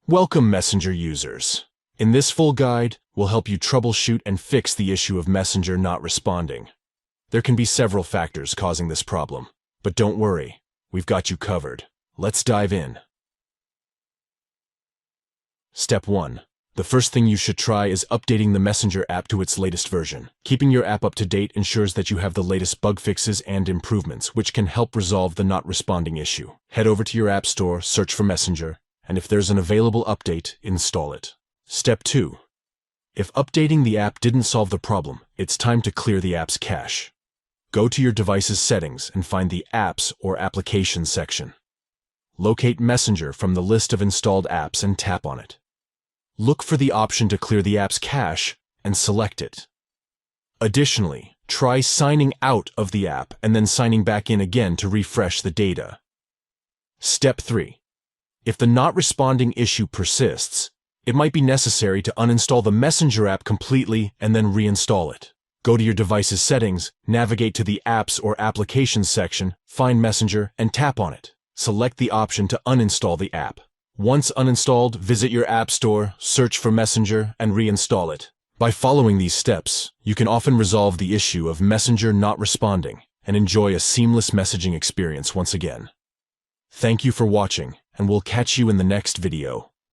Welcome, Messenger users. In this full guide, we'll help you troubleshoot and fix the issue of Messenger not responding. There can be several factors causing this problem, but don't worry, we've got you covered. Let's dive in. Step 1. The first thing you should try is updating the Messenger app to its latest version. Keeping your app up to date ensures that you have the latest bug fixes and improvements, which can help resolve the not responding issue. Head over to your app store, search for Messenger, and if there's an available update, install it. Step 2. If updating the app didn't solve the problem, it's time to clear the app's cache. Go to your device's settings and find the Apps or Applications section. Locate Messenger from the list of installed apps and tap on it. Look for the option to clear the app's cache and select it. Additionally, try signing out of the app and then signing back in again to refresh the data. Step 3. If the not responding issue persists, it might be necessary to uninstall the Messenger app completely and then reinstall it. Go to your device's settings, navigate to the Apps or Applications section, find Messenger, and tap on it. Select the option to uninstall the app. Once uninstalled, visit your app store, search for Messenger, and reinstall it. By following these steps, you can often resolve the issue of Messenger not responding and enjoy a seamless messaging experience once again. Thank you for watching, and we'll catch you in the next video.